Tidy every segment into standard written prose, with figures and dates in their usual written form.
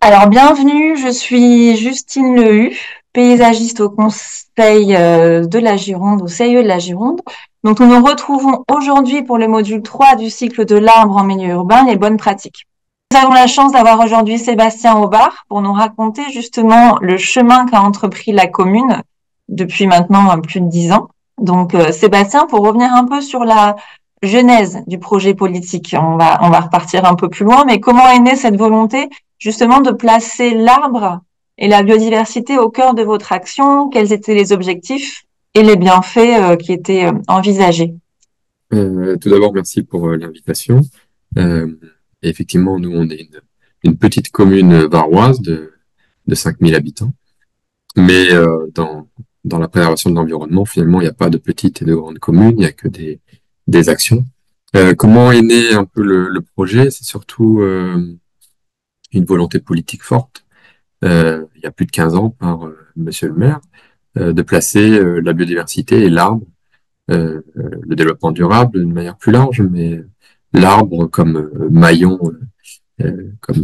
Alors, bienvenue, je suis Justine Lehu, paysagiste au Conseil de la Gironde, au CIE de la Gironde. Donc, nous nous retrouvons aujourd'hui pour le module 3 du cycle de l'arbre en milieu urbain, les bonnes pratiques. Nous avons la chance d'avoir aujourd'hui Sébastien Aubard pour nous raconter justement le chemin qu'a entrepris la commune depuis maintenant plus de 10 ans. Donc, Sébastien, pour revenir un peu sur la genèse du projet politique, on va repartir un peu plus loin, mais comment est née cette volonté justement de placer l'arbre et la biodiversité au cœur de votre action? Quels étaient les objectifs et les bienfaits qui étaient envisagés? Tout d'abord, merci pour l'invitation. Euh, et effectivement, nous, on est une petite commune varoise de 5000 habitants. Mais dans la préservation de l'environnement, finalement, il n'y a pas de petites et de grandes communes, il n'y a que des actions. Comment est né un peu le projet? C'est surtout une volonté politique forte, il y a plus de 15 ans, par Monsieur le maire, de placer la biodiversité et l'arbre, le développement durable d'une manière plus large, mais l'arbre comme maillon, euh, comme,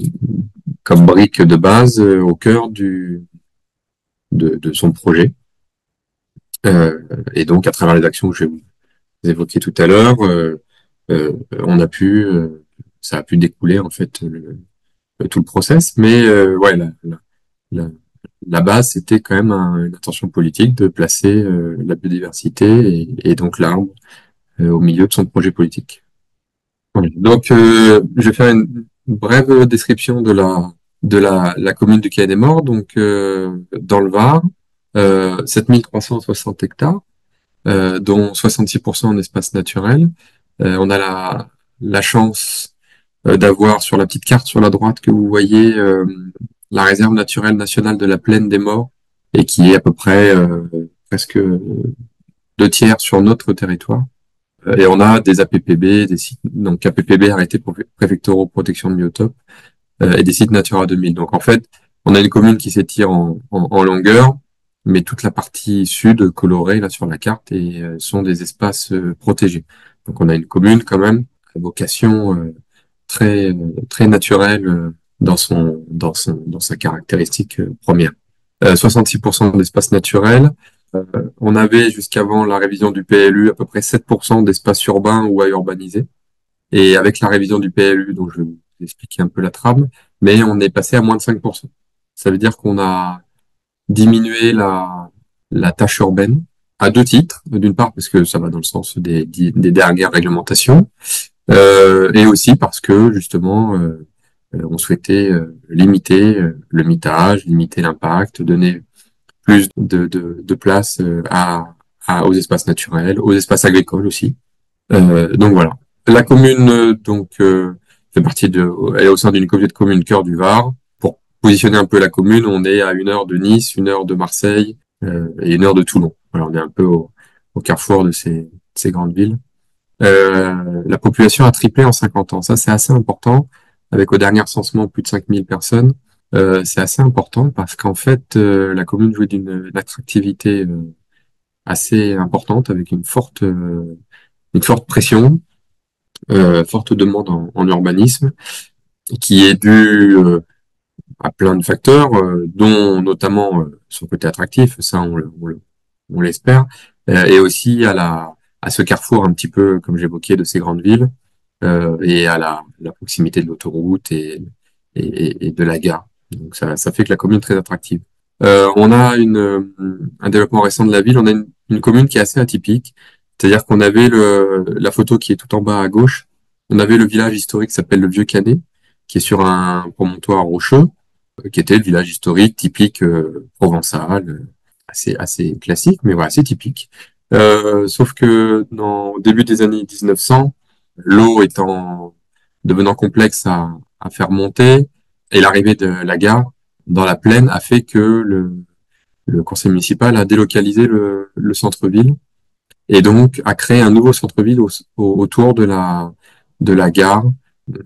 comme brique de base au cœur de son projet. Et donc, à travers les actions que je vais vous évoquer tout à l'heure, on a pu, ça a pu découler en fait tout le process. Mais ouais, la, la base, c'était quand même une intention politique de placer la biodiversité et donc l'arbre au milieu de son projet politique. Voilà. Donc, je vais faire une brève description de la commune du Quai-des-Morts, donc dans le Var, 7360 hectares, dont 66% en espace naturel. On a la chance d'avoir sur la petite carte sur la droite que vous voyez la réserve naturelle nationale de la Plaine des Morts, et qui est à peu près presque 2 tiers sur notre territoire. Et on a des APPB, des sites, donc APPB arrêtés préfectoraux protection de biotope, et des sites Natura 2000. Donc en fait, on a une commune qui s'étire en longueur, mais toute la partie sud colorée là sur la carte et sont des espaces protégés. Donc on a une commune quand même à vocation très naturelle dans sa caractéristique première. 66% d'espace naturel. On avait jusqu'avant la révision du PLU à peu près 7% d'espace urbain ou à urbaniser. Et avec la révision du PLU, donc je vais vous expliquer un peu la trame, mais on est passé à moins de 5%. Ça veut dire qu'on a diminué la tâche urbaine à deux titres. D'une part, parce que ça va dans le sens des dernières réglementations, et aussi parce que justement, on souhaitait limiter le mitage, limiter l'impact, donner plus de place aux espaces naturels, aux espaces agricoles aussi. Donc voilà. La commune fait partie elle est au sein d'une communauté de communes cœur du Var. Pour positionner un peu la commune, on est à 1 heure de Nice, 1 heure de Marseille et 1 heure de Toulon. Voilà, on est un peu au carrefour de ces grandes villes. La population a triplé en 50 ans. Ça, c'est assez important. Avec au dernier recensement plus de 5000 personnes, c'est assez important parce qu'en fait, la commune jouit d'une attractivité assez importante avec une forte pression, forte demande en urbanisme, qui est due à plein de facteurs, dont notamment son côté attractif, ça on l'espère, et aussi à ce carrefour un petit peu, comme j'évoquais, de ces grandes villes, et à la proximité de l'autoroute et de la gare. Donc ça fait que la commune est très attractive. On a un développement récent de la ville, on a une commune qui est assez atypique, c'est-à-dire qu'on avait la photo qui est tout en bas à gauche, on avait le village historique qui s'appelle le Vieux Canet, qui est sur un promontoire rocheux, qui était le village historique typique provençal, assez classique, mais voilà, assez typique. Sauf que au début des années 1900, l'eau étant devenant complexe à faire monter, et l'arrivée de la gare dans la plaine a fait que le conseil municipal a délocalisé le centre-ville et donc a créé un nouveau centre-ville autour de la gare,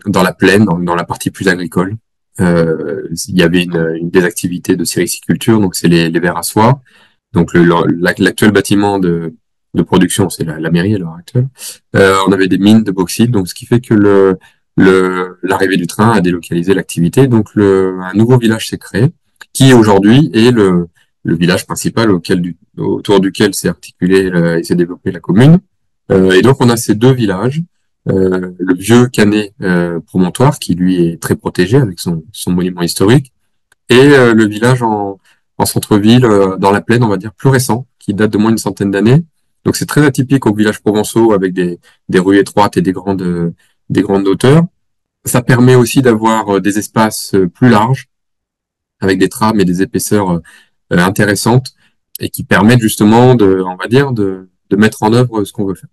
dans la plaine, dans la partie plus agricole. Il y avait une des activités de sériciculture, donc c'est les vers à soie. Donc l'actuel bâtiment de production, c'est la mairie à l'heure actuelle. On avait des mines de bauxite, donc ce qui fait que l'arrivée du train a délocalisé l'activité. Donc un nouveau village s'est créé, qui aujourd'hui est le village principal autour duquel s'est articulé et s'est développée la commune. Et donc on a ces deux villages, le vieux Canet Promontoire, qui lui est très protégé avec son monument historique, et le village en centre-ville, dans la plaine, on va dire, plus récent, qui date de moins d'une centaine d'années. Donc c'est très atypique aux villages provençaux avec des rues étroites et des grandes hauteurs. Ça permet aussi d'avoir des espaces plus larges, avec des trames et des épaisseurs intéressantes, et qui permettent justement on va dire, de mettre en œuvre ce qu'on veut faire.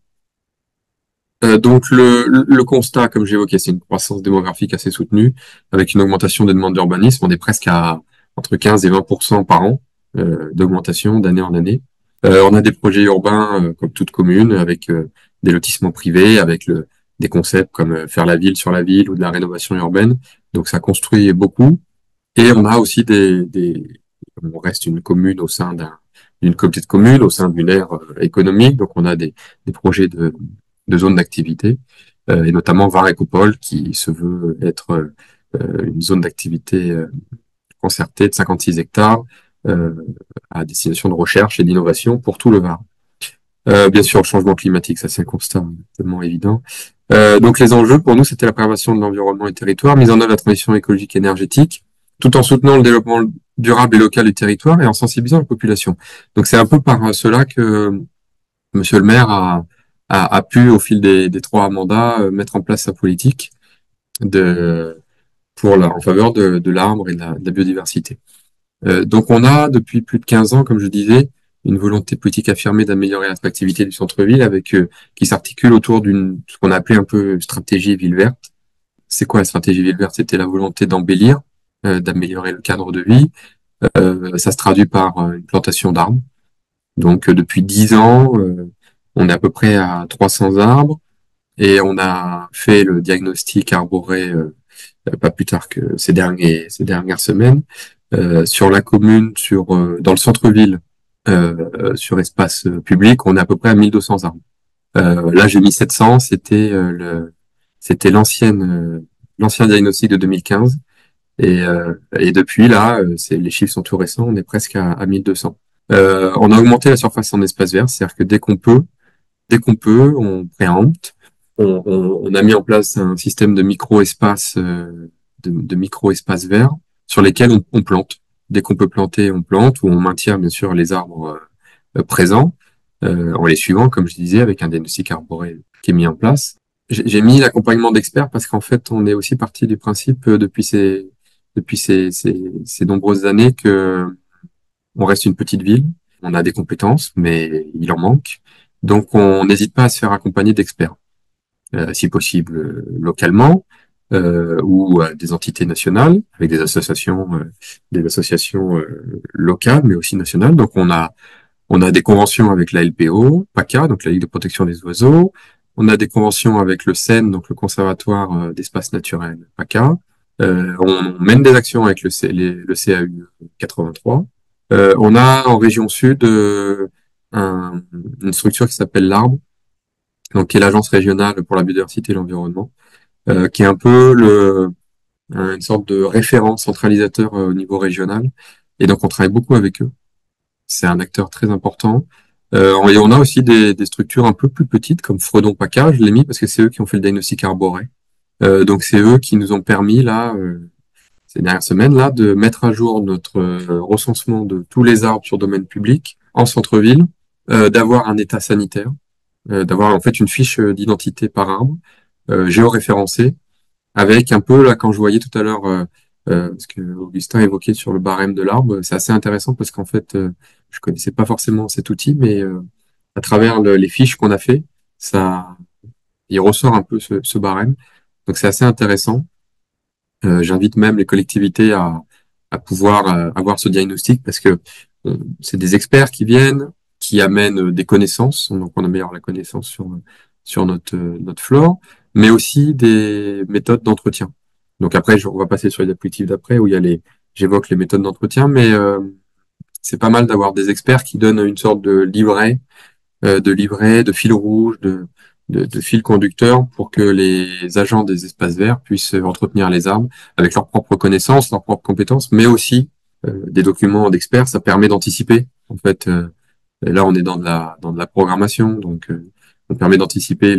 Donc le constat, comme j'évoquais, c'est une croissance démographique assez soutenue, avec une augmentation des demandes d'urbanisme. On est presque à entre 15 et 20% par an d'augmentation d'année en année. On a des projets urbains comme toute commune, avec des lotissements privés, avec des concepts comme faire la ville sur la ville ou de la rénovation urbaine. Donc ça construit beaucoup. Et on a aussi on reste une commune au sein d'une communauté de communes, au sein d'une aire économique. Donc on a des projets de zones d'activité, et notamment Var Écopole, qui se veut être une zone d'activité concertée de 56 hectares euh, à destination de recherche et d'innovation pour tout le Var. Bien sûr, le changement climatique, ça c'est un constat tellement évident. Donc les enjeux pour nous, c'était la préservation de l'environnement et du territoire, mise en œuvre de la transition écologique et énergétique, tout en soutenant le développement durable et local du territoire et en sensibilisant la population. Donc c'est un peu par cela que Monsieur le maire a pu, au fil des trois mandats, mettre en place sa politique de, en faveur de l'arbre et de la biodiversité. Donc on a, depuis plus de 15 ans, comme je disais, une volonté politique affirmée d'améliorer l'attractivité du centre-ville qui s'articule autour ce qu'on a appelé un peu stratégie ville verte. C'est quoi la stratégie ville verte? C'était la volonté d'embellir, d'améliorer le cadre de vie. Ça se traduit par une plantation d'arbres. Donc depuis 10 ans, on est à peu près à 300 arbres et on a fait le diagnostic arboré pas plus tard que ces dernières semaines sur la commune, dans le centre-ville, sur espace public, on est à peu près à 1200 arbres. Là, j'ai mis 700, c'était l'ancien diagnostic de 2015 et depuis là, les chiffres sont tout récents, on est presque à 1200. On a augmenté la surface en espace vert, c'est-à-dire que dès qu'on peut, on préempte. On a mis en place un système de micro-espaces de micro-espaces verts sur lesquels on plante. Dès qu'on peut planter, on plante, ou on maintient bien sûr les arbres présents en les suivant, comme je disais, avec un diagnostic arboré qui est mis en place. J'ai mis l'accompagnement d'experts parce qu'en fait, on est aussi parti du principe depuis ces nombreuses années que on reste une petite ville, on a des compétences, mais il en manque. Donc, on n'hésite pas à se faire accompagner d'experts, si possible localement ou des entités nationales, avec des associations locales, mais aussi nationales. Donc, on a des conventions avec la LPO, PACA, donc la Ligue de protection des oiseaux. On a des conventions avec le CEN, donc le Conservatoire d'espaces naturels, PACA. On mène des actions avec le CAU 83. On a en région sud une structure qui s'appelle l'Arbre, donc qui est l'agence régionale pour la biodiversité et l'environnement, qui est un peu une sorte de référent centralisateur au niveau régional. Et donc on travaille beaucoup avec eux. C'est un acteur très important. Et on a aussi des structures un peu plus petites comme Fredon PACA, je l'ai mis parce que c'est eux qui ont fait le diagnostic arboré. Donc c'est eux qui nous ont permis là ces dernières semaines là de mettre à jour notre recensement de tous les arbres sur domaine public en centre-ville, d'avoir un état sanitaire, d'avoir en fait une fiche d'identité par arbre géoréférencée avec un peu là quand je voyais tout à l'heure ce que Augustin évoquait sur le barème de l'arbre, c'est assez intéressant parce qu'en fait je connaissais pas forcément cet outil, mais à travers les fiches qu'on a fait, ça il ressort un peu ce barème. Donc c'est assez intéressant. J'invite même les collectivités à pouvoir avoir ce diagnostic parce que c'est des experts qui viennent, qui amènent des connaissances, donc on améliore la connaissance sur notre flore, mais aussi des méthodes d'entretien. Donc après, on va passer sur les diapositives d'après où j'évoque les méthodes d'entretien, mais c'est pas mal d'avoir des experts qui donnent une sorte de livret, de fil rouge, de fil conducteur pour que les agents des espaces verts puissent entretenir les arbres avec leurs propres connaissances, leurs propres compétences, mais aussi des documents d'experts. Ça permet d'anticiper. En fait, là, on est dans de la programmation, donc ça permet d'anticiper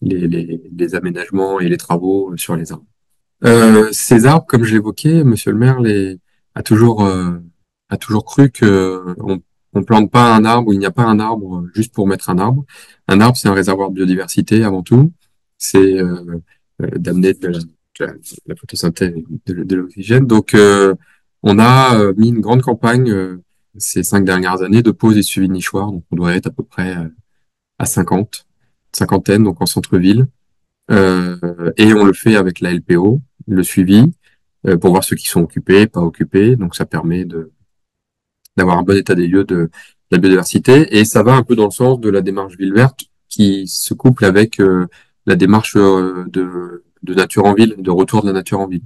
les aménagements et les travaux sur les arbres. Ces arbres, comme je l'évoquais, Monsieur le maire a toujours a toujours cru que on plante pas un arbre, ou il n'y a pas un arbre juste pour mettre un arbre. Un arbre, c'est un réservoir de biodiversité avant tout. C'est d'amener de la photosynthèse, de l'oxygène. Donc, on a mis une grande campagne ces 5 dernières années de pose et de suivi de nichoirs. Donc, on doit être à peu près à 50, cinquantaine, donc en centre-ville. Et on le fait avec la LPO, le suivi, pour voir ceux qui sont occupés, pas occupés. Donc ça permet d'avoir un bon état des lieux de la biodiversité. Et ça va un peu dans le sens de la démarche ville verte qui se couple avec la démarche de nature en ville, de retour de la nature en ville.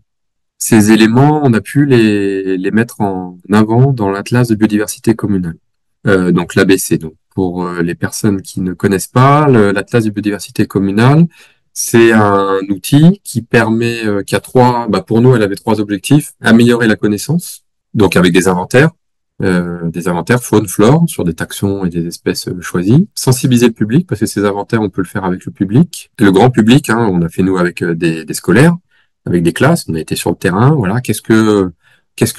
Ces éléments, on a pu les mettre en avant dans l'Atlas de biodiversité communale. Donc l'ABC. Donc pour les personnes qui ne connaissent pas, l'Atlas de biodiversité communale, c'est un outil qui permet, qui a pour nous, elle avait trois objectifs: améliorer la connaissance, donc avec des inventaires faune, flore sur des taxons et des espèces choisies, sensibiliser le public parce que ces inventaires, on peut le faire avec le public, et le grand public. Hein, on a fait nous avec des scolaires, avec des classes, on a été sur le terrain. Voilà, qu'est-ce que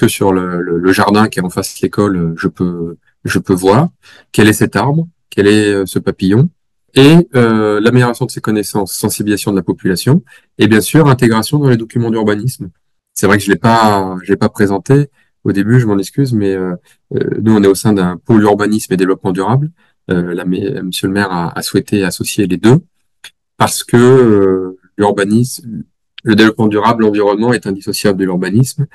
sur le jardin qui est en face de l'école, je peux voir, quel est cet arbre, quel est ce papillon, et l'amélioration de ses connaissances, sensibilisation de la population, et bien sûr intégration dans les documents d'urbanisme. C'est vrai que je l'ai pas présenté au début, je m'en excuse, mais nous on est au sein d'un pôle urbanisme et développement durable. Monsieur le maire a souhaité associer les deux parce que l'urbanisme, le développement durable, l'environnement est indissociable de l'urbanisme.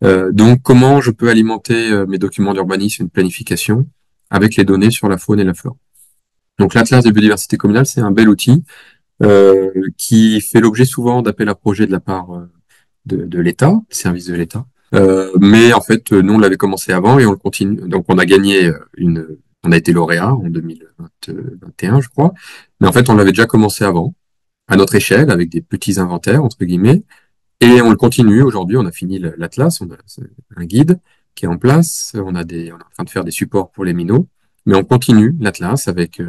Donc, comment je peux alimenter mes documents d'urbanisme, une planification, avec les données sur la faune et la flore. Donc, l'Atlas de biodiversité communale, c'est un bel outil qui fait l'objet souvent d'appels à projets de la part de l'État, des services de l'État. Mais en fait, nous, on l'avait commencé avant et on le continue. Donc, on a gagné on a été lauréat en 2021, je crois. Mais en fait, on l'avait déjà commencé avant, à notre échelle, avec des petits inventaires, entre guillemets. Et on le continue. Aujourd'hui, on a fini l'Atlas, on a un guide qui est en place, on est en train de faire des supports pour les minots, mais on continue l'Atlas avec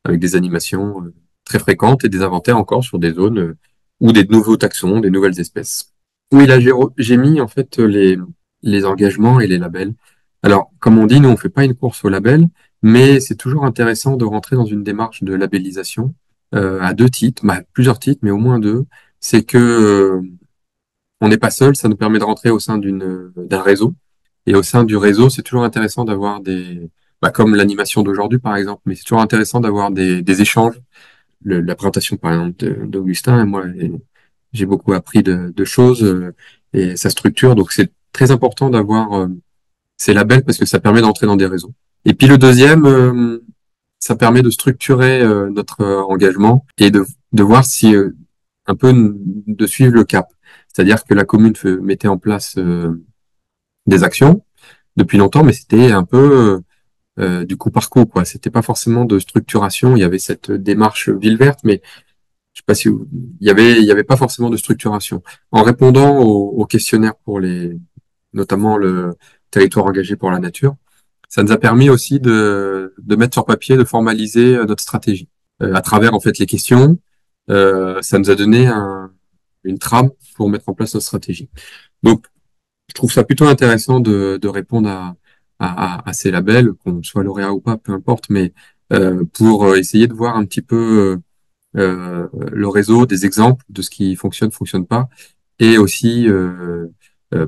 des animations très fréquentes et des inventaires encore sur des zones ou des nouveaux taxons, des nouvelles espèces. Oui, là, j'ai mis en fait les engagements et les labels. Alors, comme on dit, nous, on fait pas une course au label, mais c'est toujours intéressant de rentrer dans une démarche de labellisation à deux titres, plusieurs titres, mais au moins deux. C'est que on n'est pas seul, ça nous permet de rentrer au sein d'un réseau. Et au sein du réseau, c'est toujours intéressant d'avoir comme l'animation d'aujourd'hui par exemple, mais c'est toujours intéressant d'avoir des échanges. La présentation par exemple d'Augustin, et moi, j'ai beaucoup appris de choses et sa structure. Donc c'est très important d'avoir ces labels parce que ça permet d'entrer dans des réseaux. Et puis le deuxième, ça permet de structurer notre engagement et de voir si un peu de suivre le cap. C'est-à-dire que la commune mettait en place des actions depuis longtemps, mais c'était un peu du coup par coup, quoi. C'était pas forcément de structuration. Il y avait cette démarche ville verte, mais je sais pas si il y avait pas forcément de structuration. En répondant aux questionnaires notamment le territoire engagé pour la nature, ça nous a permis aussi de mettre sur papier, de formaliser notre stratégie à travers en fait les questions. Ça nous a donné une trame pour mettre en place notre stratégie. Donc, je trouve ça plutôt intéressant de répondre à ces labels, qu'on soit lauréat ou pas, peu importe, mais pour essayer de voir un petit peu le réseau, des exemples de ce qui fonctionne pas, et aussi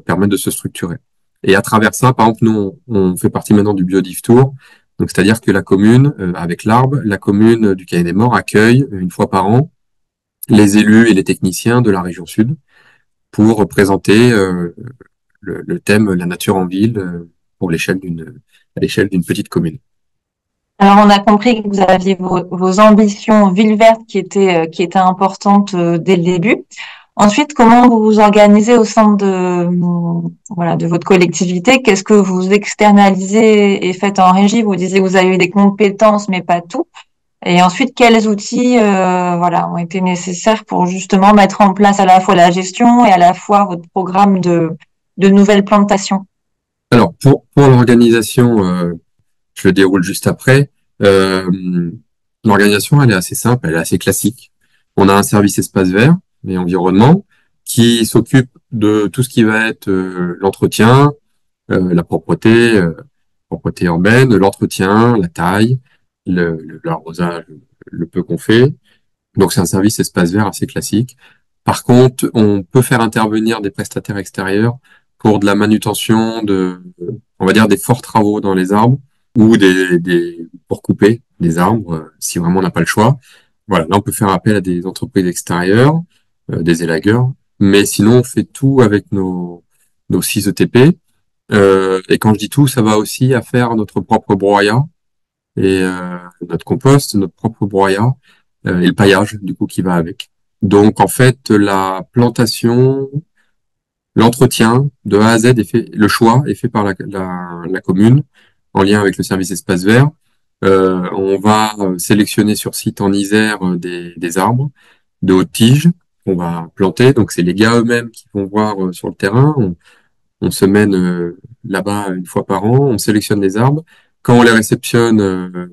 permettre de se structurer. Et à travers ça, par exemple, nous, on fait partie maintenant du Biodive Tour. Donc, c'est-à-dire que la commune, avec l'Arbre, la commune du Canet des Morts accueille une fois par an les élus et les techniciens de la région sud pour présenter le thème la nature en ville pour à l'échelle d'une petite commune. Alors, on a compris que vous aviez vos ambitions ville verte qui étaient importantes dès le début. Ensuite, comment vous vous organisez au sein de votre collectivité? Qu'est-ce que vous externalisez et faites en régie? Vous disiez que vous avez eu des compétences, mais pas tout. Et ensuite, quels outils voilà, ont été nécessaires pour justement mettre en place à la fois la gestion et à la fois votre programme de nouvelles plantations? Alors, pour l'organisation, je le déroule juste après. L'organisation, elle est assez simple, elle est assez classique. On a un service espace vert et environnement qui s'occupe de tout ce qui va être l'entretien, la propreté urbaine, l'entretien, la taille, l'arrosage, le peu qu'on fait. Donc c'est un service espace vert assez classique. Par contre, on peut faire intervenir des prestataires extérieurs pour de la manutention on va dire des forts travaux dans les arbres ou pour couper des arbres si vraiment on n'a pas le choix. Voilà, là on peut faire appel à des entreprises extérieures, des élagueurs, mais sinon on fait tout avec nos 6 ETP. Et quand je dis tout, ça va aussi à faire notre propre broyat et notre compost, notre propre broyat et le paillage du coup qui va avec. Donc en fait la plantation, l'entretien de A à Z est fait, le choix est fait par la commune en lien avec le service espace vert. On va sélectionner sur site en Isère des arbres de haute tige qu'on va planter. Donc c'est les gars eux-mêmes qui vont voir sur le terrain. On se mène là-bas une fois par an, on sélectionne les arbres. Quand on les réceptionne,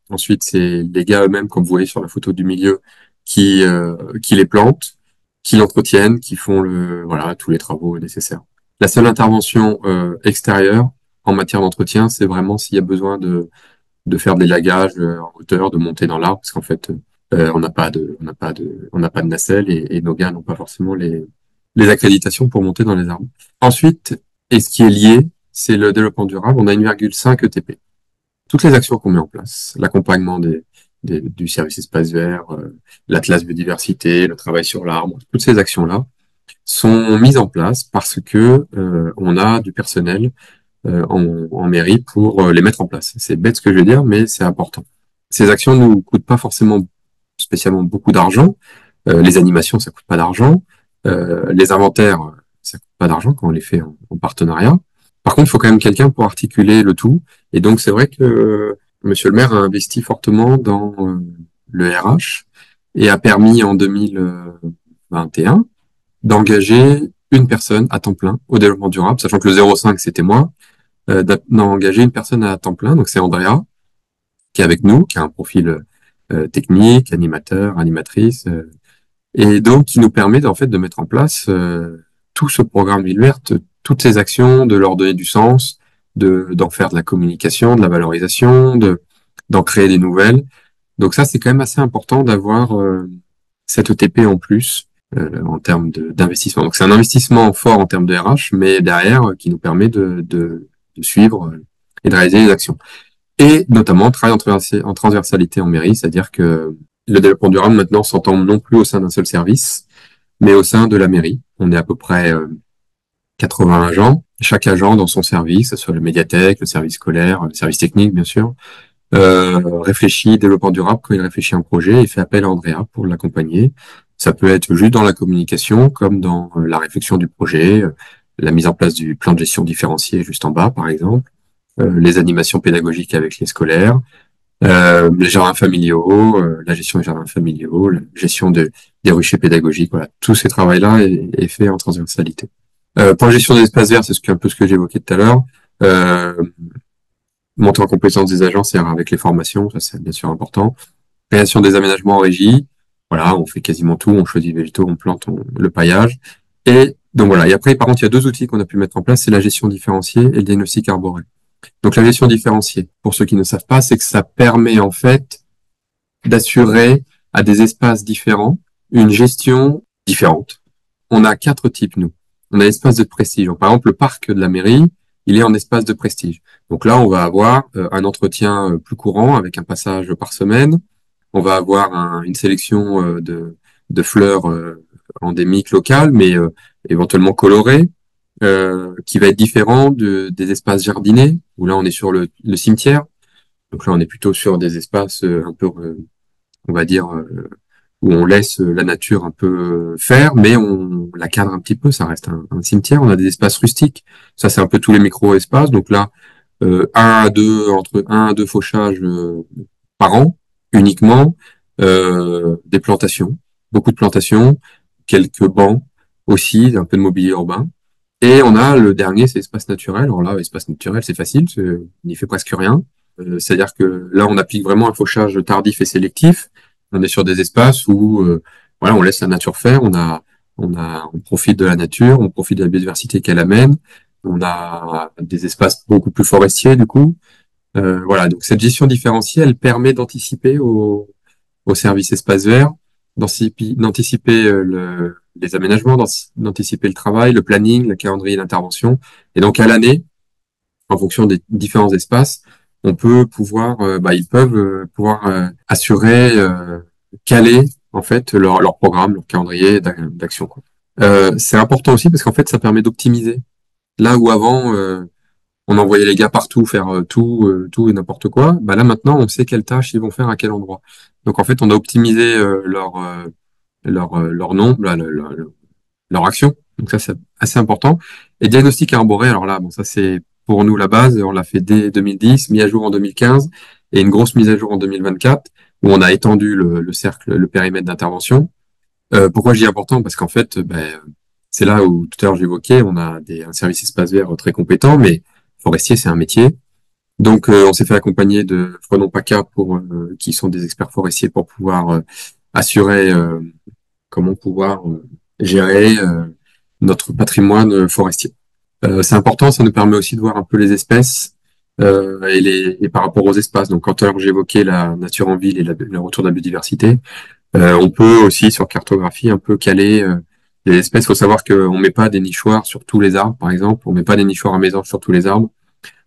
ensuite c'est les gars eux-mêmes, comme vous voyez sur la photo du milieu, qui les plantent, qui l'entretiennent, qui font voilà, tous les travaux nécessaires. La seule intervention extérieure en matière d'entretien, c'est vraiment s'il y a besoin de faire des lagages en hauteur, de monter dans l'arbre, parce qu'en fait, on n'a pas de nacelle et nos gars n'ont pas forcément les accréditations pour monter dans les arbres. Ensuite, et ce qui est lié, c'est le développement durable. On a 1,5 ETP. Toutes les actions qu'on met en place, l'accompagnement du service espace vert, l'atlas biodiversité, le travail sur l'arbre, toutes ces actions-là sont mises en place parce que on a du personnel en mairie pour les mettre en place. C'est bête ce que je veux dire, mais c'est important. Ces actions ne nous coûtent pas forcément spécialement beaucoup d'argent. Les animations, ça coûte pas d'argent. Les inventaires, ça coûte pas d'argent quand on les fait en partenariat. Par contre, il faut quand même quelqu'un pour articuler le tout. Et donc, c'est vrai que Monsieur le maire a investi fortement dans le RH et a permis en 2021 d'engager une personne à temps plein au développement durable, sachant que le 0,5 c'était moi, d'engager une personne à temps plein. Donc c'est Andrea qui est avec nous, qui a un profil technique, animateur, animatrice, et donc qui nous permet en fait de mettre en place tout ce programme Ville Verte, toutes ces actions, de leur donner du sens, d'en faire de la communication, de la valorisation, d'en créer des nouvelles. Donc ça, c'est quand même assez important d'avoir cette ETP en plus en termes d'investissement. Donc c'est un investissement fort en termes de RH, mais derrière qui nous permet de suivre et de réaliser les actions. Et notamment travail en transversalité en mairie, c'est-à-dire que le développement durable maintenant s'entend non plus au sein d'un seul service, mais au sein de la mairie. On est à peu près 80 agents, chaque agent dans son service, que ce soit la médiathèque, le service scolaire, le service technique bien sûr, réfléchit développement durable quand il réfléchit un projet et fait appel à Andrea pour l'accompagner. Ça peut être juste dans la communication, comme dans la réflexion du projet, la mise en place du plan de gestion différencié juste en bas, par exemple, les animations pédagogiques avec les scolaires, les jardins familiaux, la gestion des jardins familiaux, la gestion des ruchers pédagogiques. Voilà, tous ces travaux-là est fait en transversalité. Pour la gestion des espaces verts, c'est un peu ce que j'évoquais tout à l'heure. Euh, Monter en compétence des agents, c'est avec les formations, ça c'est bien sûr important. Création des aménagements en régie, voilà, on fait quasiment tout, on choisit les végétaux, on plante le paillage. Et donc voilà, et après par contre il y a deux outils qu'on a pu mettre en place, c'est la gestion différenciée et le diagnostic arboré. Donc la gestion différenciée, pour ceux qui ne savent pas, c'est que ça permet en fait d'assurer à des espaces différents une gestion différente. On a 4 types, nous. On a l'espace de prestige. Donc, par exemple, le parc de la mairie, il est en espace de prestige. Donc là, on va avoir un entretien plus courant avec un passage par semaine. On va avoir une sélection de fleurs endémiques locales, mais éventuellement colorées, qui va être différent des espaces jardinés, où là, on est sur le cimetière. Donc là, on est plutôt sur des espaces un peu, on va dire, où on laisse la nature un peu faire, mais on la cadre un petit peu, ça reste un cimetière. On a des espaces rustiques, ça c'est un peu tous les micro-espaces. Donc là, entre un à deux fauchages par an. uniquement des plantations, beaucoup de plantations, quelques bancs aussi, un peu de mobilier urbain. Et on a le dernier, c'est espace naturel. Alors là, espace naturel, c'est facile, on n'y fait presque rien. C'est-à-dire que là, on applique vraiment un fauchage tardif et sélectif. On est sur des espaces où voilà, on laisse la nature faire. On profite de la nature, on profite de la biodiversité qu'elle amène. On a des espaces beaucoup plus forestiers du coup. Voilà, donc cette gestion différenciée, elle permet d'anticiper au service espace vert, d'anticiper les aménagements, d'anticiper le travail, le planning, le calendrier d'intervention. Et donc à l'année, en fonction des différents espaces, on peut pouvoir, ils peuvent pouvoir assurer, caler en fait leur programme, leur calendrier d'action, quoi. C'est important aussi parce qu'en fait, ça permet d'optimiser. Là où avant, on envoyait les gars partout faire tout et n'importe quoi, bah là maintenant, on sait quelles tâches ils vont faire à quel endroit. Donc en fait, on a optimisé leur nombre, là, leur action. Donc ça, c'est assez important. Et diagnostic arboré, alors là, bon, ça c'est pour nous la base. On l'a fait dès 2010, mis à jour en 2015 et une grosse mise à jour en 2024 où on a étendu le cercle, le périmètre d'intervention. Pourquoi je dis important? Parce qu'en fait, c'est là où tout à l'heure j'évoquais, on a un service espace vert très compétent, mais forestier, c'est un métier. Donc, on s'est fait accompagner de Frenon PACA qui sont des experts forestiers pour pouvoir assurer comment pouvoir gérer notre patrimoine forestier. C'est important, ça nous permet aussi de voir un peu les espèces et par rapport aux espaces. Donc, quand j'évoquais la nature en ville et le retour de la biodiversité, on peut aussi sur cartographie un peu caler les espèces. Il faut savoir qu'on met pas des nichoirs sur tous les arbres, par exemple. On met pas des nichoirs à mésanges sur tous les arbres.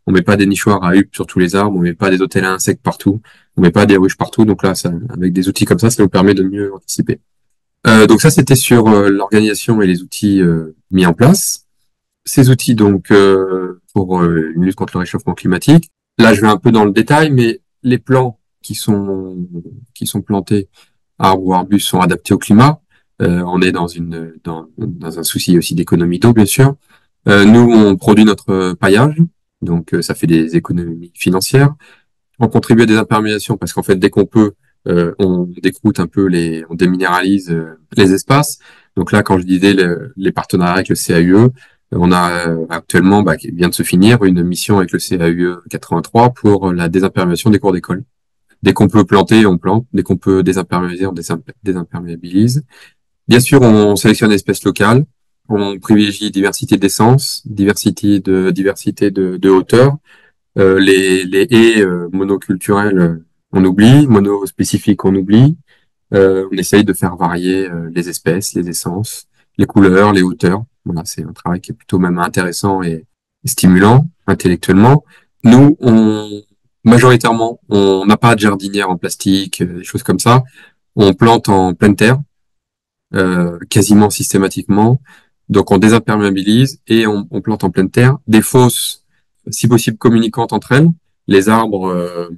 On met pas des nichoirs à huppes sur tous les arbres. On met pas des hôtels à insectes partout. On met pas des ruches partout. Donc là, avec des outils comme ça nous permet de mieux anticiper. Donc ça, c'était sur l'organisation et les outils mis en place. Ces outils, donc, pour une lutte contre le réchauffement climatique. Là, je vais un peu dans le détail, mais les plants qui sont plantés, arbres ou arbustes, sont adaptés au climat. On est dans un souci aussi d'économie d'eau, bien sûr. Nous, on produit notre paillage, donc ça fait des économies financières. On contribue à des imperméations parce qu'en fait, dès qu'on peut, on décroute un peu on déminéralise les espaces. Donc là, quand je disais les partenariats avec le CAUE, on a actuellement, qui vient de se finir, une mission avec le CAUE 83 pour la désimperméation des cours d'école. Dès qu'on peut planter, on plante. Dès qu'on peut désimperméabiliser, on désimperméabilise. Bien sûr, on sélectionne des espèces locales. On privilégie diversité d'essence, diversité de hauteur. Les haies monoculturelles, on oublie, monospécifiques, on oublie. On essaye de faire varier les espèces, les essences, les couleurs, les hauteurs. Voilà, c'est un travail qui est plutôt même intéressant et stimulant intellectuellement. Nous, majoritairement, on n'a pas de jardinière en plastique, des choses comme ça. On plante en pleine terre, quasiment systématiquement. Donc on désimperméabilise et on plante en pleine terre des fosses, si possible communicantes entre elles. Les arbres,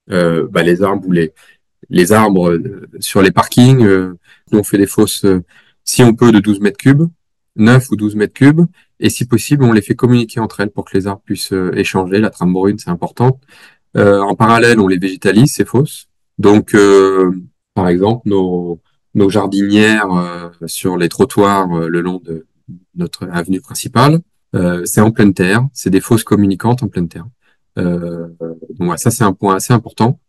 les arbres ou les arbres sur les parkings. Nous on fait des fosses, si on peut, de 12 mètres cubes, 9 ou 12 mètres cubes, et si possible on les fait communiquer entre elles pour que les arbres puissent échanger. La trame brune, c'est important. En parallèle, on les végétalise, ces fosses. Donc, par exemple, nos jardinières sur les trottoirs le long de notre avenue principale, c'est en pleine terre, c'est des fosses communicantes en pleine terre. Donc voilà, ça c'est un point assez important.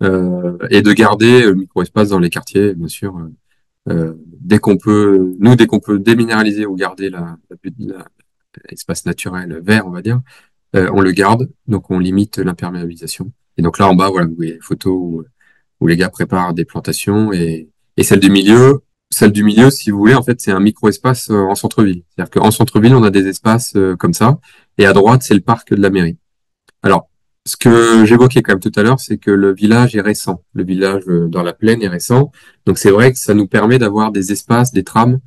Et de garder le micro-espace dans les quartiers, bien sûr. Dès qu'on peut déminéraliser ou garder l'espace naturel vert, on va dire, on le garde, donc on limite l'imperméabilisation. Et donc là en bas, voilà, vous voyez les photos où les gars préparent des plantations et celle du milieu, si vous voulez, en fait, c'est un micro-espace en centre-ville. C'est-à-dire qu'en centre-ville, on a des espaces comme ça, et à droite, c'est le parc de la mairie. Alors, ce que j'évoquais quand même tout à l'heure, c'est que le village est récent. Le village dans la plaine est récent. Donc c'est vrai que ça nous permet d'avoir des espaces, des trames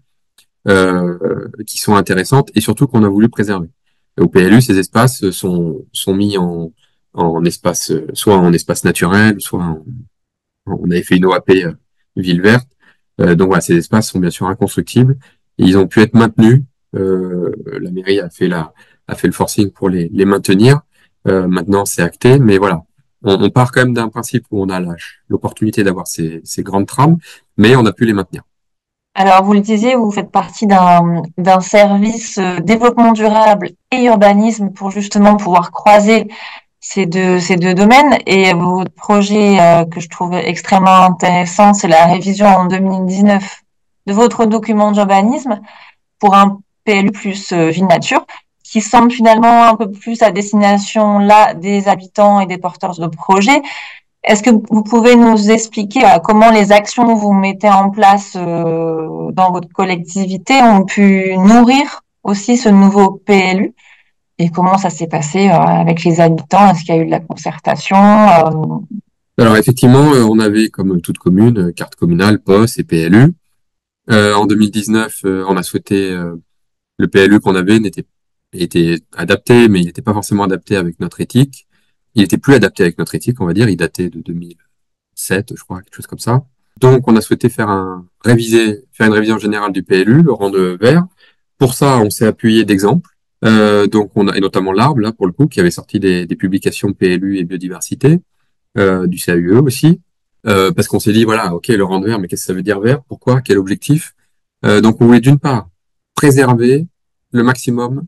qui sont intéressantes et surtout qu'on a voulu préserver. Au PLU, ces espaces sont mis en espace, soit en espace naturel, on avait fait une OAP ville verte. Donc voilà, ces espaces sont bien sûr inconstructibles et ils ont pu être maintenus. La mairie a fait le forcing pour les maintenir. Maintenant, c'est acté, mais voilà. on part quand même d'un principe où on a l'opportunité d'avoir ces grandes trames, mais on a pu les maintenir. Alors, vous le disiez, vous faites partie d'un service développement durable et urbanisme pour justement pouvoir croiser ces deux domaines. Et votre projet que je trouve extrêmement intéressant, c'est la révision en 2019 de votre document d'urbanisme pour un PLU plus ville-nature, qui semble finalement un peu plus à destination là des habitants et des porteurs de projets. Est-ce que vous pouvez nous expliquer comment les actions que vous mettez en place dans votre collectivité ont pu nourrir aussi ce nouveau PLU et comment ça s'est passé avec les habitants? Est-ce qu'il y a eu de la concertation? Alors effectivement, on avait comme toute commune, carte communale, POS et PLU. En 2019, on a souhaité le PLU qu'on avait était adapté, mais il n'était pas forcément adapté avec notre éthique. Il était plus adapté avec notre éthique, on va dire. Il datait de 2007, je crois, quelque chose comme ça. Donc, on a souhaité faire une révision générale du PLU, le rendre vert. Pour ça, on s'est appuyé d'exemples. Donc, et notamment l'Arbre, là, pour le coup, qui avait sorti des publications PLU et biodiversité, du CAUE aussi. Parce qu'on s'est dit, voilà, ok, le rendre vert, mais qu'est-ce que ça veut dire vert? Pourquoi? Quel objectif? Donc, on voulait d'une part préserver le maximum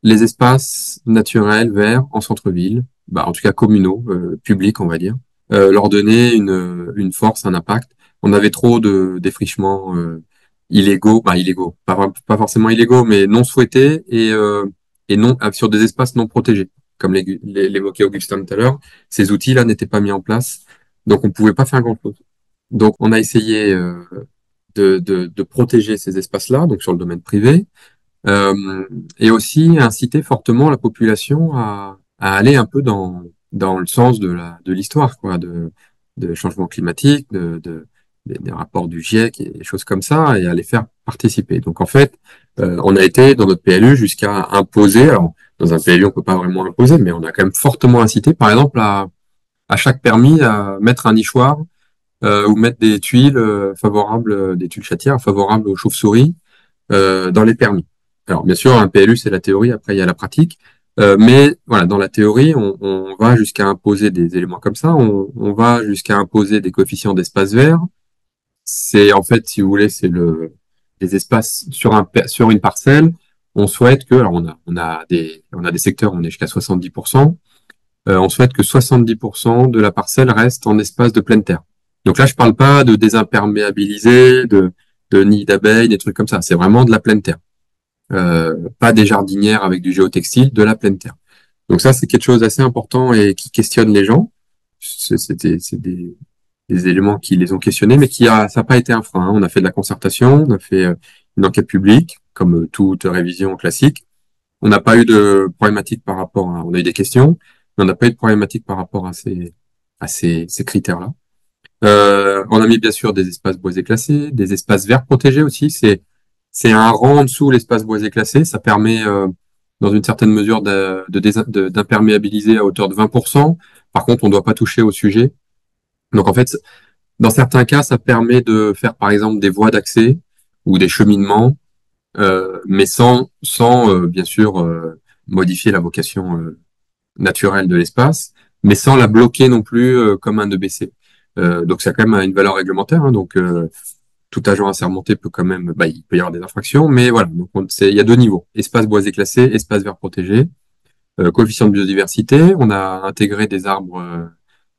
les espaces naturels verts en centre-ville, bah, en tout cas communaux, publics, on va dire, leur donner une force, un impact. On avait trop de défrichements illégaux, bah, illégaux, pas forcément illégaux, mais non souhaités et non sur des espaces non protégés, comme l'évoquait Augustin tout à l'heure. Ces outils-là n'étaient pas mis en place, donc on pouvait pas faire grand-chose. Donc on a essayé de protéger ces espaces-là, donc sur le domaine privé, euh, et aussi inciter fortement la population à aller un peu dans le sens de l'histoire, quoi, de changement climatique, des rapports du GIEC et des choses comme ça, et à les faire participer. Donc en fait, on a été dans notre PLU jusqu'à imposer, alors dans un PLU on peut pas vraiment imposer, mais on a quand même fortement incité, par exemple, à chaque permis à mettre un nichoir ou mettre des tuiles favorables, des tuiles chatières favorables aux chauves-souris dans les permis. Alors, bien sûr, un PLU, c'est la théorie, après, il y a la pratique. Mais voilà, dans la théorie, on va jusqu'à imposer des éléments comme ça. On va jusqu'à imposer des coefficients d'espace vert. C'est en fait, si vous voulez, les espaces sur une parcelle. On souhaite que, alors on a des secteurs, on est jusqu'à 70%. On souhaite que 70% de la parcelle reste en espace de pleine terre. Donc là, je parle pas de désimperméabiliser, de nids d'abeilles, des trucs comme ça. C'est vraiment de la pleine terre. Pas des jardinières avec du géotextile, de la pleine terre. Donc ça, c'est quelque chose d'assez important et qui questionne les gens. C'est des éléments qui les ont questionnés, mais ça n'a pas été un frein, hein. On a fait de la concertation, on a fait une enquête publique, comme toute révision classique. On n'a pas eu de problématique on a eu des questions, mais on n'a pas eu de problématique par rapport ces critères-là. On a mis bien sûr des espaces boisés classés, des espaces verts protégés aussi. C'est un rang en dessous l'espace boisé classé. Ça permet, dans une certaine mesure, d'imperméabiliser à hauteur de 20%. Par contre, on ne doit pas toucher au sujet. Donc en fait, dans certains cas, ça permet de faire par exemple des voies d'accès ou des cheminements, mais sans bien sûr modifier la vocation naturelle de l'espace, mais sans la bloquer non plus comme un EBC. Donc ça a quand même une valeur réglementaire, hein, donc tout agent assermenté peut quand même, bah, il peut y avoir des infractions, mais voilà, donc il y a deux niveaux, espace boisé classé, espace vert protégé, coefficient de biodiversité, on a intégré des arbres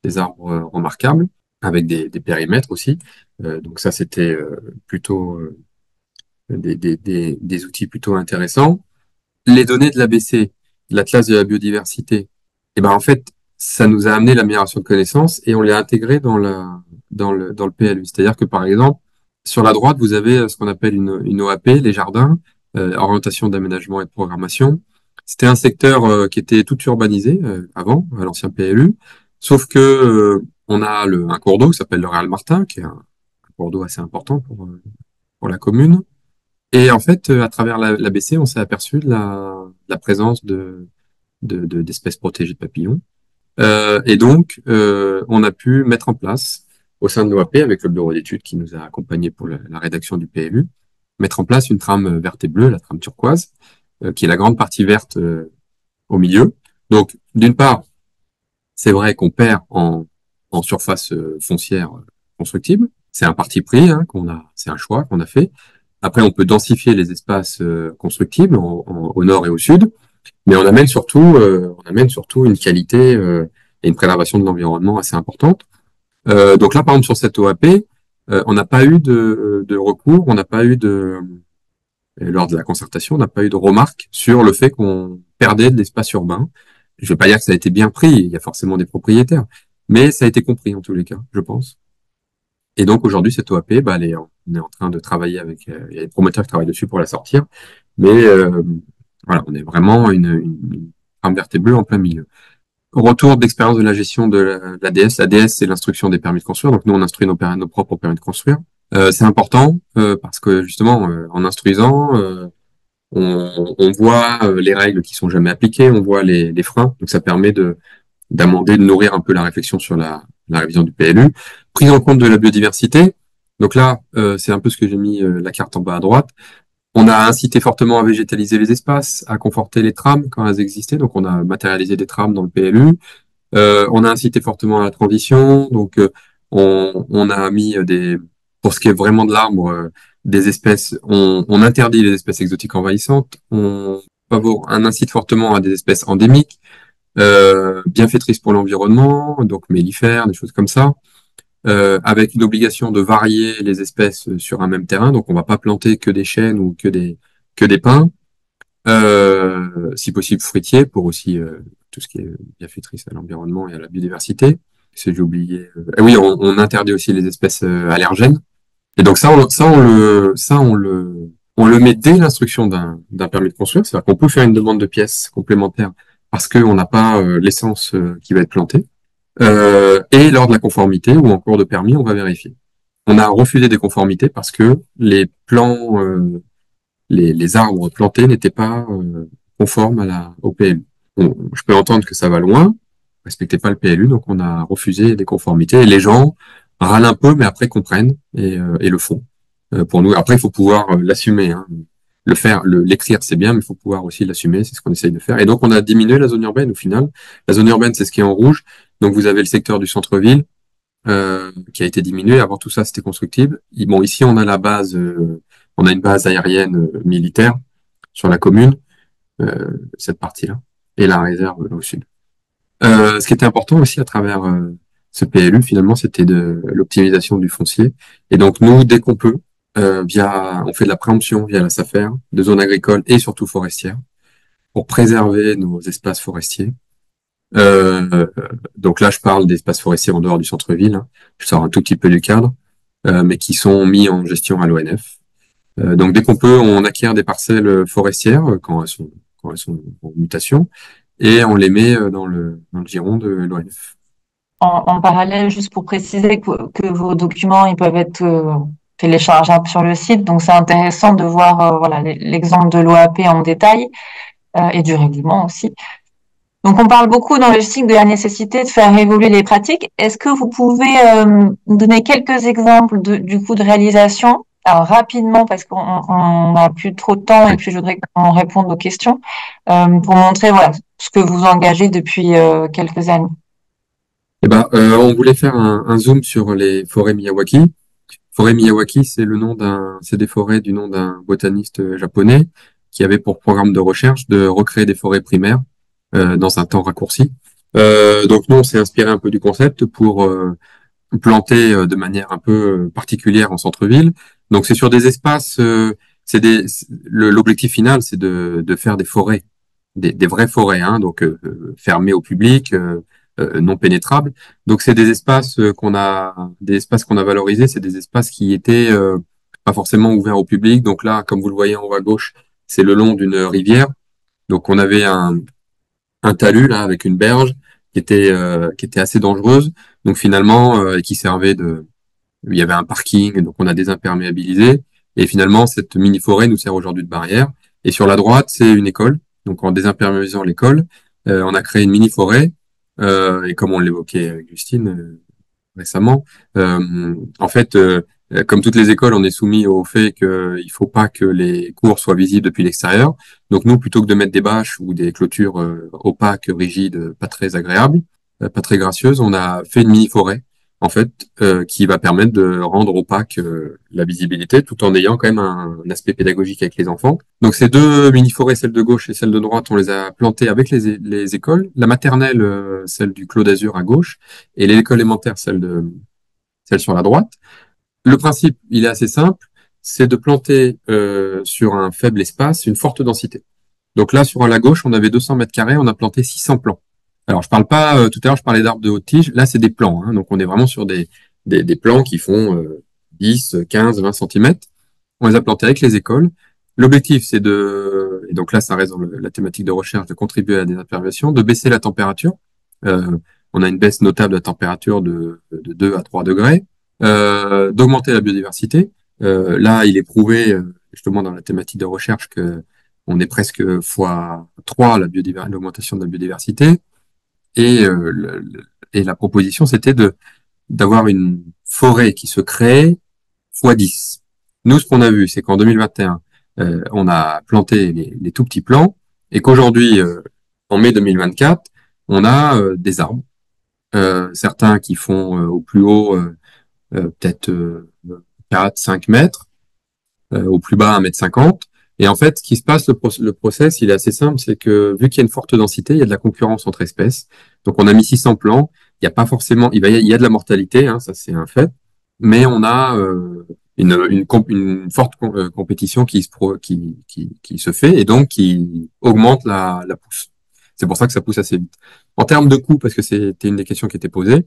remarquables avec des périmètres aussi, donc ça c'était plutôt des outils plutôt intéressants. Les données de l'ABC, de l'Atlas de la biodiversité, et ben en fait, ça nous a amené l'amélioration de connaissances et on l'a intégré dans le PLU. C'est-à-dire que par exemple, sur la droite, vous avez ce qu'on appelle une OAP, les jardins, orientation d'aménagement et de programmation. C'était un secteur qui était tout urbanisé avant, à l'ancien PLU, sauf que on a un cours d'eau qui s'appelle le Réal Martin, qui est un cours d'eau assez important pour la commune. Et en fait, à travers l'ABC, on s'est aperçu de la présence d'espèces protégées de papillons. Et donc, on a pu mettre en place, au sein de l'OAP, avec le bureau d'études qui nous a accompagnés pour la rédaction du PLU, mettre en place une trame verte et bleue, la trame turquoise, qui est la grande partie verte au milieu. Donc, d'une part, C'est vrai qu'on perd en surface foncière constructible. C'est un parti pris c'est un choix qu'on a fait. Après, on peut densifier les espaces constructibles au nord et au sud, mais on amène surtout une qualité et une préservation de l'environnement assez importante. Donc là, par exemple, sur cette OAP, on n'a pas eu de recours, on n'a pas eu lors de la concertation, on n'a pas eu de remarques sur le fait qu'on perdait de l'espace urbain. Je ne vais pas dire que ça a été bien pris, il y a forcément des propriétaires, mais ça a été compris en tous les cas, je pense. Et donc aujourd'hui, cette OAP, bah, on est en train de travailler avec, il y a des promoteurs qui travaillent dessus pour la sortir, mais voilà, on est vraiment une trame verte et bleue en plein milieu. Retour d'expérience de la gestion de l'ADS. L'ADS, c'est l'instruction des permis de construire. Donc nous, on instruit nos propres permis de construire. C'est important parce que justement, en instruisant, on voit les règles qui sont jamais appliquées, on voit les freins. Donc ça permet d'amender, de nourrir un peu la réflexion sur la révision du PLU. Prise en compte de la biodiversité. Donc là, c'est un peu ce que j'ai mis la carte en bas à droite. On a incité fortement à végétaliser les espaces, à conforter les trames quand elles existaient. Donc on a matérialisé des trames dans le PLU. On a incité fortement à la transition, donc on a mis pour ce qui est vraiment de l'arbre, des espèces, on interdit les espèces exotiques envahissantes, on incite fortement à des espèces endémiques, bienfaitrices pour l'environnement, donc mellifères, des choses comme ça, avec une obligation de varier les espèces sur un même terrain, donc on va pas planter que des chênes ou que des pins, si possible fruitier pour aussi tout ce qui est bienfaitrice à l'environnement et à la biodiversité. C'est j'ai oublié. Et oui, on interdit aussi les espèces allergènes. Et donc on le met dès l'instruction d'un permis de construire. C'est-à-dire qu'on peut faire une demande de pièces complémentaires parce qu'on n'a pas l'essence qui va être plantée. Et lors de la conformité ou en cours de permis, on va vérifier. On a refusé des conformités parce que les plans les arbres plantés n'étaient pas conformes au PLU. Je peux entendre que ça va loin, respectez pas le PLU, donc on a refusé des conformités. Et les gens râlent un peu, mais après comprennent et le font. Pour nous, après il faut pouvoir l'assumer. Hein. L'écrire c'est bien, mais il faut pouvoir aussi l'assumer. C'est ce qu'on essaye de faire. Et donc on a diminué la zone urbaine au final. La zone urbaine c'est ce qui est en rouge. Donc vous avez le secteur du centre-ville qui a été diminué. Avant tout ça, c'était constructible. Bon, ici, on a on a une base aérienne militaire sur la commune, cette partie-là, et la réserve au sud. Ce qui était important aussi à travers ce PLU, finalement, c'était de l'optimisation du foncier. Et donc, nous, dès qu'on peut, on fait de la préemption via la SAFER, de zones agricoles et surtout forestières, pour préserver nos espaces forestiers. Euh, donc là, je parle d'espaces forestiers en dehors du centre-ville. Hein. Je sors un tout petit peu du cadre, mais qui sont mis en gestion à l'ONF. Donc dès qu'on peut, on acquiert des parcelles forestières quand elles sont en mutation et on les met dans le giron de l'ONF. En parallèle, juste pour préciser que vos documents, ils peuvent être téléchargeables sur le site. Donc, c'est intéressant de voir voilà, l'exemple de l'OAP en détail et du règlement aussi. Donc, on parle beaucoup dans le cycle de la nécessité de faire évoluer les pratiques. Est-ce que vous pouvez nous donner quelques exemples du coup de réalisation? Alors, rapidement, parce qu'on n'a plus trop de temps et puis je voudrais qu'on réponde aux questions pour montrer voilà, ce que vous engagez depuis quelques années. Eh ben, on voulait faire un zoom sur les forêts Miyawaki. Forêt Miyawaki, c'est des forêts du nom d'un botaniste japonais qui avait pour programme de recherche de recréer des forêts primaires dans un temps raccourci. Donc nous, on s'est inspiré un peu du concept pour plantés de manière un peu particulière en centre-ville. Donc c'est sur des espaces, l'objectif final, c'est de faire des forêts, des vraies forêts, hein, donc fermées au public, non pénétrables. Donc c'est des espaces qu'on a valorisés, c'est des espaces qui étaient pas forcément ouverts au public. Donc là, comme vous le voyez en haut à gauche, c'est le long d'une rivière. Donc on avait un talus là avec une berge qui était assez dangereuse. Donc finalement, qui servait il y avait un parking, donc on a désimperméabilisé. Et finalement, cette mini forêt nous sert aujourd'hui de barrière. Et sur la droite, c'est une école. Donc en désimperméabilisant l'école, on a créé une mini forêt. Et comme on l'évoquait avec Justine récemment, en fait, comme toutes les écoles, on est soumis au fait qu'il faut pas que les cours soient visibles depuis l'extérieur. Donc nous, plutôt que de mettre des bâches ou des clôtures opaques, rigides, pas très agréables, pas très gracieuse, on a fait une mini-forêt, en fait, qui va permettre de rendre opaque la visibilité, tout en ayant quand même un aspect pédagogique avec les enfants. Donc ces deux mini-forêts, celle de gauche et celle de droite, on les a plantées avec les écoles. La maternelle, celle du Clos d'Azur à gauche, et l'école élémentaire, celle sur la droite. Le principe, il est assez simple, c'est de planter sur un faible espace une forte densité. Donc là, sur la gauche, on avait 200 mètres carrés, on a planté 600 plants. Alors, je parle pas, tout à l'heure, je parlais d'arbres de haute tige. Là, c'est des plants, hein, donc on est vraiment sur des plants qui font 10, 15, 20 centimètres. On les a plantés avec les écoles. L'objectif, c'est et donc là, ça reste dans la thématique de recherche, de contribuer à des interventions, de baisser la température. Euh, on a une baisse notable de la température de 2 à 3 degrés, d'augmenter la biodiversité. Là, il est prouvé, justement, dans la thématique de recherche que on est presque fois 3 l'augmentation de la biodiversité. Et, et la proposition, c'était d'avoir une forêt qui se crée fois 10. Nous, ce qu'on a vu, c'est qu'en 2021, on a planté les tout petits plants et qu'aujourd'hui, en mai 2024, on a des arbres, certains qui font au plus haut peut-être 4, 5 mètres, au plus bas 1,50 m. Et en fait, ce qui se passe, le process, il est assez simple, c'est que vu qu'il y a une forte densité, il y a de la concurrence entre espèces. Donc on a mis 600 plants, il n'y a pas forcément, il y a de la mortalité, hein, ça c'est un fait, mais on a une forte compétition qui se fait et donc qui augmente la pousse. C'est pour ça que ça pousse assez vite. En termes de coût, parce que c'était une des questions qui était posée,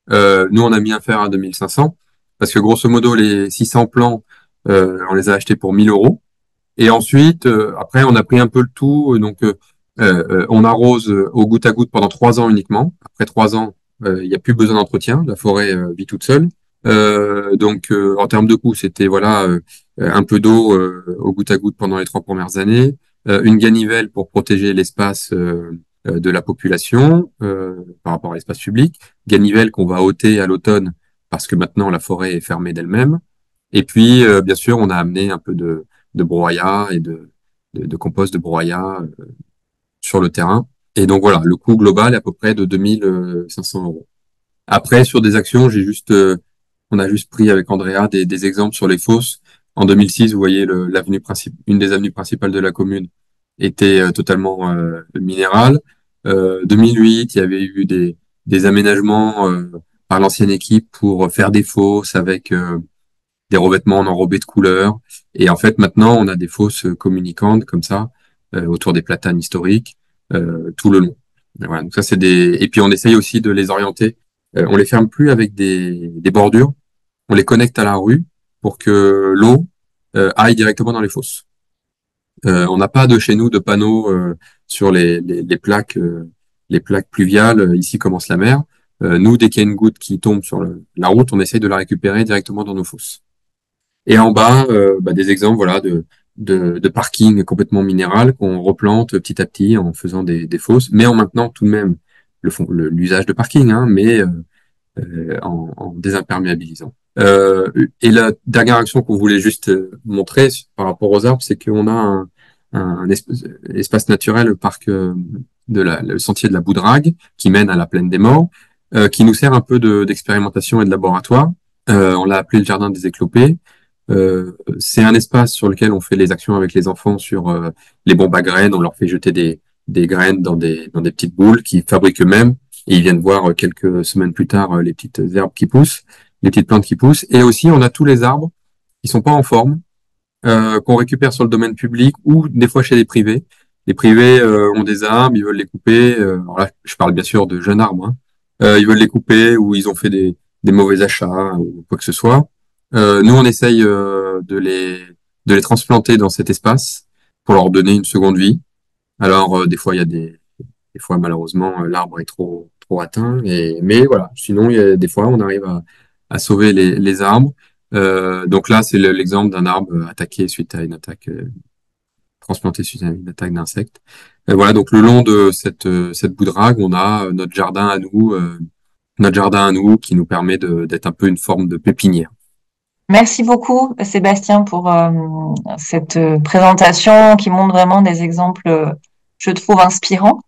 nous on a mis un fer à 2500, parce que grosso modo les 600 plants, on les a achetés pour 1 000 euros. Et ensuite, après, on a pris un peu le tout. Donc, on arrose au goutte à goutte pendant 3 ans uniquement. Après 3 ans, il n'y a plus besoin d'entretien. La forêt vit toute seule. Donc, en termes de coût, c'était voilà un peu d'eau au goutte à goutte pendant les 3 premières années, une ganivelle pour protéger l'espace de la population par rapport à l'espace public, ganivelle qu'on va ôter à l'automne parce que maintenant la forêt est fermée d'elle-même. Et puis, bien sûr, on a amené un peu de broyat et de compost de broyat sur le terrain. Et donc voilà, le coût global est à peu près de 2 500 euros. Après, sur des actions, on a juste pris avec Andrea des exemples sur les fosses. En 2006, vous voyez, une des avenues principales de la commune était totalement minérale. 2008, il y avait eu des aménagements par l'ancienne équipe pour faire des fosses avec des revêtements en enrobé de couleurs. Et en fait, maintenant, on a des fosses communicantes comme ça, autour des platanes historiques, tout le long. Et voilà, donc ça, et puis on essaye aussi de les orienter. On les ferme plus avec des bordures. On les connecte à la rue pour que l'eau aille directement dans les fosses. On n'a pas de chez nous de panneaux sur les plaques pluviales. Ici commence la mer. Nous, dès qu'il y a une goutte qui tombe sur la route, on essaye de la récupérer directement dans nos fosses. Et en bas, des exemples voilà, de parking complètement minéral qu'on replante petit à petit en faisant des fosses, mais en maintenant tout de même l'usage de parking, hein, mais en désimperméabilisant. Et la dernière action qu'on voulait juste montrer par rapport aux arbres, c'est qu'on a un espace naturel, le parc le sentier de la Boudrague, qui mène à la plaine des Morts, qui nous sert un peu d'expérimentation et de laboratoire. On l'a appelé le jardin des éclopés. C'est un espace sur lequel on fait les actions avec les enfants sur les bombes à graines. On leur fait jeter des graines dans des petites boules qu'ils fabriquent eux-mêmes. Et ils viennent voir quelques semaines plus tard les petites herbes qui poussent, les petites plantes qui poussent. Et aussi, on a tous les arbres qui sont pas en forme, qu'on récupère sur le domaine public ou des fois chez les privés. Les privés ont des arbres, ils veulent les couper. Alors là, je parle bien sûr de jeunes arbres. Hein. Ils veulent les couper ou ils ont fait des mauvais achats ou quoi que ce soit. Nous, on essaye de les transplanter dans cet espace pour leur donner une seconde vie. Alors, des fois, il y a des fois, malheureusement, l'arbre est trop atteint. Mais voilà, sinon, il y a des fois, on arrive à sauver les arbres. Donc là, c'est l'exemple d'un arbre attaqué suite à une attaque, transplanté suite à une attaque d'insectes. Voilà, donc le long de cette boudrague, on a notre jardin à nous qui nous permet d'être un peu une forme de pépinière. Merci beaucoup, Sébastien, pour cette présentation qui montre vraiment des exemples, je trouve, inspirants.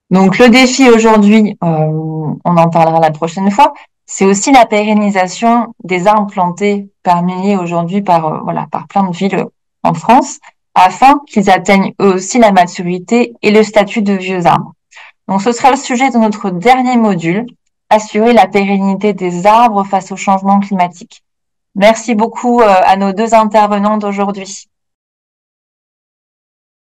Donc le défi aujourd'hui, on en parlera la prochaine fois, c'est aussi la pérennisation des arbres plantés par milliers aujourd'hui par plein de villes en France, afin qu'ils atteignent eux aussi la maturité et le statut de vieux arbres. Donc ce sera le sujet de notre dernier module, assurer la pérennité des arbres face au changement climatique. Merci beaucoup à nos deux intervenants d'aujourd'hui.